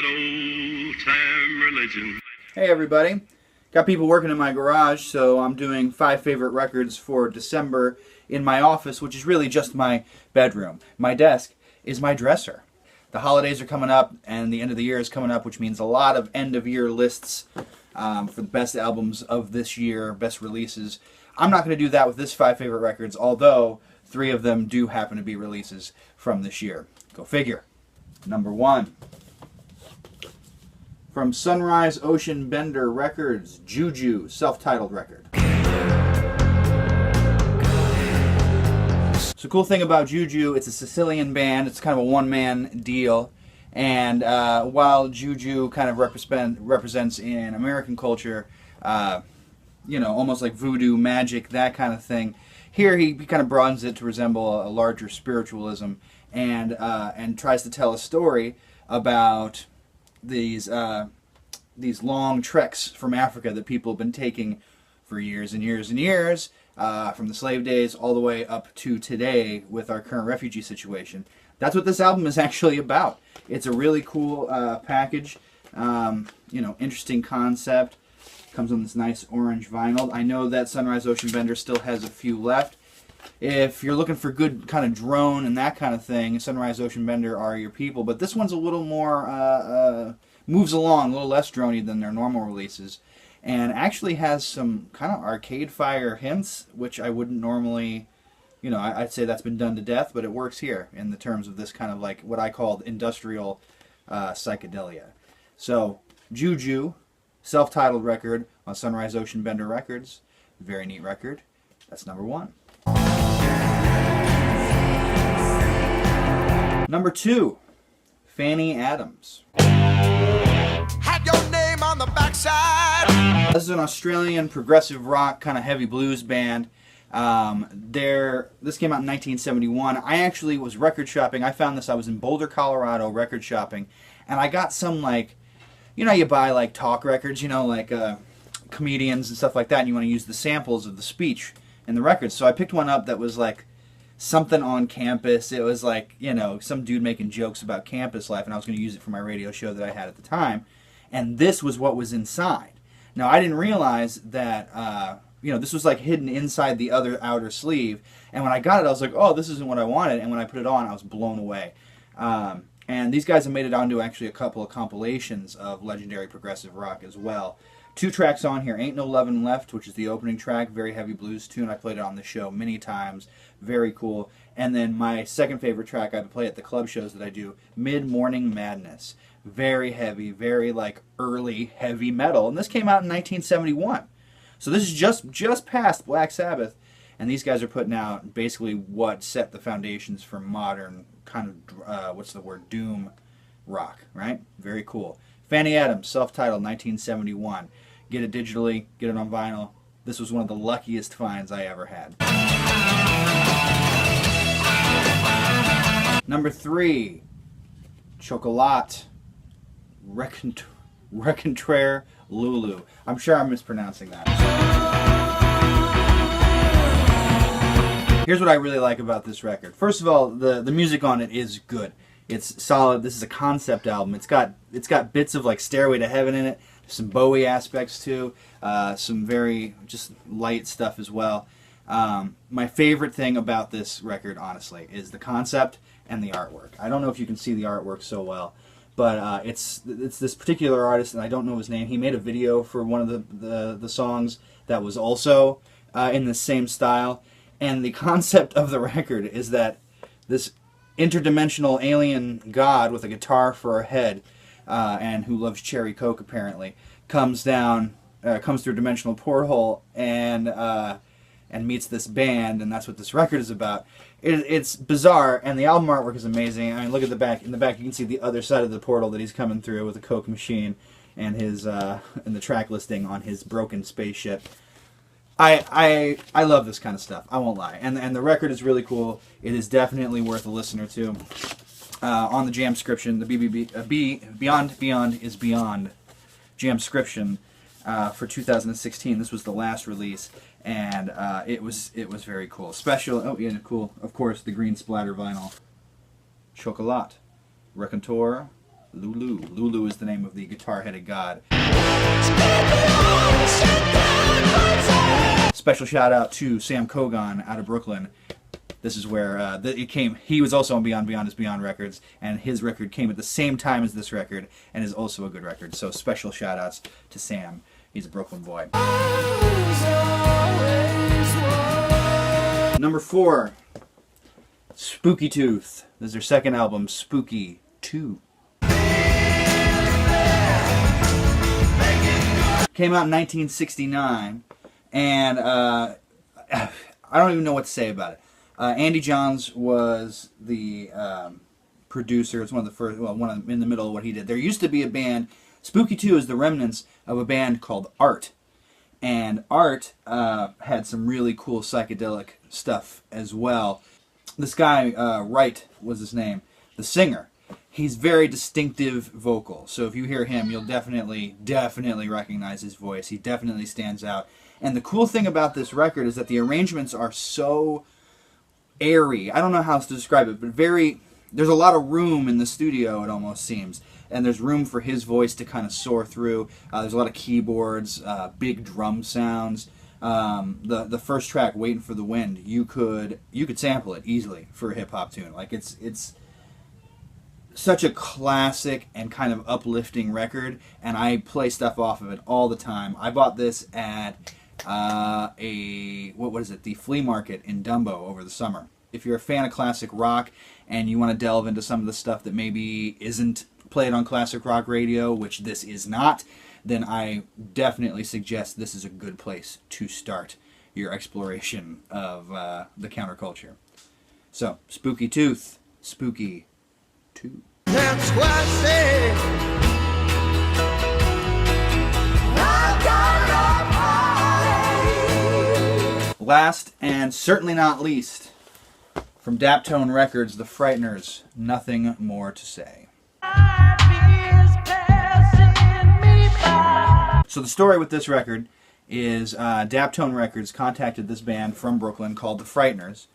old-time religion. Hey everybody, got people working in my garage, so I'm doing 5 favorite records for December in my office, which is really just my bedroom. My desk is my dresser. The holidays are coming up, and the end of the year is coming up, which means a lot of end-of-year lists for the best albums of this year, best releases. I'm not going to do that with this 5 favorite records, although 3 of them do happen to be releases from this year. Go figure. Number 1. From Sunrise Ocean Bender Records, Joo Joo, self-titled record. So cool thing about Joo Joo, it's a Sicilian band. It's kind of a one-man deal. And while Joo Joo kind of represents in American culture, almost like voodoo, magic, that kind of thing, here he kind of broadens it to resemble a larger spiritualism and tries to tell a story about these long treks from Africa that people have been taking for years and years and years, from the slave days all the way up to today with our current refugee situation. That's what this album is actually about. It's a really cool package, interesting concept. Comes on this nice orange vinyl. I know that Sunrise Ocean Bender still has a few left. If you're looking for good kind of drone and that kind of thing, Sunrise Ocean Bender are your people. But this one's a little more, moves along, a little less droney than their normal releases. And actually has some kind of Arcade Fire hints, which I wouldn't normally, I'd say that's been done to death, but it works here in the terms of this kind of like what I called industrial psychedelia. So, Joo Joo, self-titled record on Sunrise Ocean Bender Records. Very neat record. That's number 1. Number 2, Fanny Adams. Had your name on the backside. This is an Australian progressive rock kind of heavy blues band. This came out in 1971. I actually was record shopping. I found this. I was in Boulder, Colorado, record shopping, and I got some you buy like talk records, comedians and stuff like that, and you want to use the samples of the speech in the records. So I picked one up that was like something on campus. It was like, some dude making jokes about campus life, and I was going to use it for my radio show that I had at the time. And this was what was inside. Now, I didn't realize that, this was like hidden inside the other outer sleeve. And when I got it, I was like, oh, this isn't what I wanted. And when I put it on, I was blown away. And these guys have made it onto actually a couple of compilations of legendary progressive rock as well. 2 tracks on here. Ain't No Lovin' Left, which is the opening track. Very heavy blues tune. I played it on the show many times. Very cool. And then my second favorite track I play at the club shows that I do, Mid-Morning Madness. Very heavy, very like early heavy metal. And this came out in 1971. So this is just past Black Sabbath. And these guys are putting out basically what set the foundations for modern kind of, doom rock, right? Very cool. Fanny Adams, self-titled, 1971. Get it digitally, get it on vinyl. This was one of the luckiest finds I ever had. Number 3, Chocolat, Rencontre Lulu. I'm sure I'm mispronouncing that. Here's what I really like about this record. First of all, the music on it is good. It's solid. This is a concept album. It's got bits of like Stairway to Heaven in it. Some Bowie aspects too. Some very just light stuff as well. My favorite thing about this record, honestly, is the concept and the artwork. I don't know if you can see the artwork so well, but it's this particular artist, and I don't know his name. He made a video for one of the songs that was also in the same style. And the concept of the record is that this interdimensional alien god with a guitar for a head, and who loves cherry coke apparently, comes through a dimensional porthole and meets this band, and that's what this record is about. It's bizarre, and the album artwork is amazing. I mean, look at the back. In the back, you can see the other side of the portal that he's coming through with a coke machine, and and the track listing on his broken spaceship. I love this kind of stuff. I won't lie, and the record is really cool. It is definitely worth a listen or two. On the Jamscription, the Beyond is Beyond Jamscription for 2016. This was the last release, and it was very cool. Cool. Of course, the green splatter vinyl. Chocolat, Rencontre Lulu. Lulu is the name of the guitar-headed god. Special shout out to Sam Kogan out of Brooklyn. This is where it came. He was also on Beyond Beyond is Beyond Records, and his record came at the same time as this record, and is also a good record. So special shout outs to Sam. He's a Brooklyn boy. Number 4, Spooky Tooth. This is their second album, Spooky 2. Came out in 1969, and I don't even know what to say about it. Andy Johns was the producer. It's one of the first, in the middle of what he did. There used to be a band. Spooky 2 is the remnants of a band called Art. And Art had some really cool psychedelic stuff as well. This guy, Wright was his name, the singer. He's very distinctive vocal. So if you hear him, you'll definitely recognize his voice. He definitely stands out. And the cool thing about this record is that the arrangements are so airy. I don't know how else to describe it, but there's a lot of room in the studio, it almost seems. And there's room for his voice to kind of soar through. There's a lot of keyboards, big drum sounds. The first track, Waiting for the Wind, you could sample it easily for a hip-hop tune. Like, it's such a classic and kind of uplifting record, and I play stuff off of it all the time. I bought this at the flea market in Dumbo over the summer. If you're a fan of classic rock and you want to delve into some of the stuff that maybe isn't played on classic rock radio, which this is not, then I definitely suggest this is a good place to start your exploration of the counterculture. So, Spooky Tooth, Spooky 2. That's why I say I got up. Last and certainly not least, from Daptone Records, the Frighters, Nothing More to Say. So the story with this record is Daptone Records contacted this band from Brooklyn called the Frighters.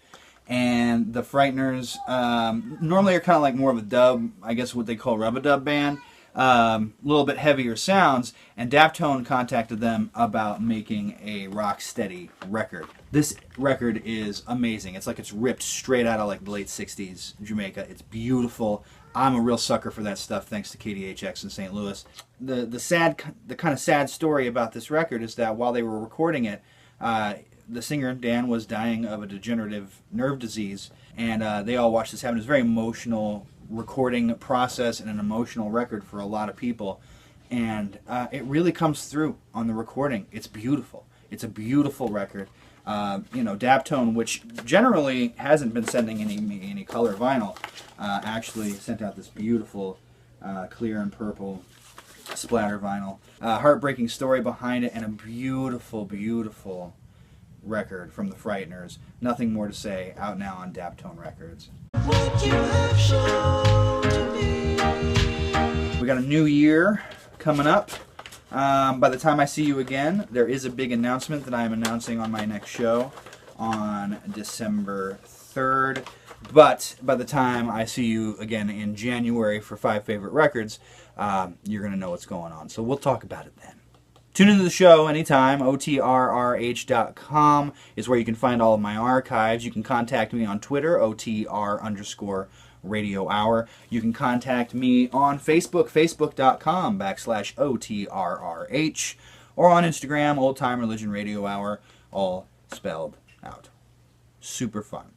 And the Frighters normally are kind of like more of a dub, I guess what they call rub-a-dub band. A little bit heavier sounds, and Daptone contacted them about making a rock-steady record. This record is amazing. It's like it's ripped straight out of like the late 60s Jamaica. It's beautiful. I'm a real sucker for that stuff, thanks to KDHX in St. Louis. The kind of sad story about this record is that while they were recording it, the singer, Dan, was dying of a degenerative nerve disease, and they all watched this happen. It was a very emotional recording process and an emotional record for a lot of people, and it really comes through on the recording. It's beautiful. It's a beautiful record. Daptone, which generally hasn't been sending any color vinyl, actually sent out this beautiful clear and purple splatter vinyl. Heartbreaking story behind it, and a beautiful, beautiful record from the Frighteners. Nothing More to Say, out now on Daptone Records. What you have shown to me. We got a new year coming up. By the time I see you again, there is a big announcement that I am announcing on my next show on December 3rd. But by the time I see you again in January for 5 Favorite Records, you're going to know what's going on. So we'll talk about it then. Tune into the show anytime. OTRRH.com is where you can find all of my archives. You can contact me on Twitter, OTR_Radio Hour. You can contact me on Facebook, Facebook.com/OTRRH, or on Instagram, Old Time Religion Radio Hour, all spelled out. Super fun.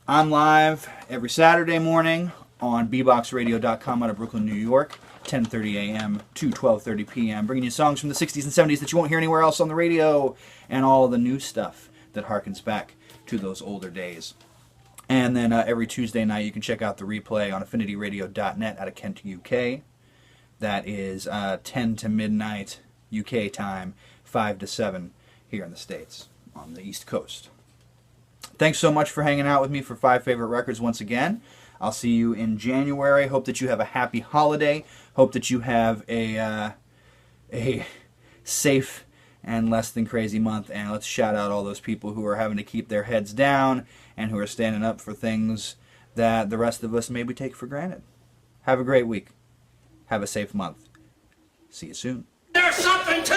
I'm live every Saturday morning on bboxradio.com out of Brooklyn, New York. 10:30 a.m. to 12:30 p.m. bringing you songs from the 60s and 70s that you won't hear anywhere else on the radio, and all the new stuff that harkens back to those older days. And then every Tuesday night you can check out the replay on affinityradio.net out of Kent, UK. That is 10 to midnight UK time, 5 to 7 here in the States on the East Coast. Thanks so much for hanging out with me for 5 Favorite Records once again. I'll see you in January. Hope that you have a happy holiday. Hope that you have a safe and less than crazy month. And let's shout out all those people who are having to keep their heads down and who are standing up for things that the rest of us maybe take for granted. Have a great week. Have a safe month. See you soon. There's something to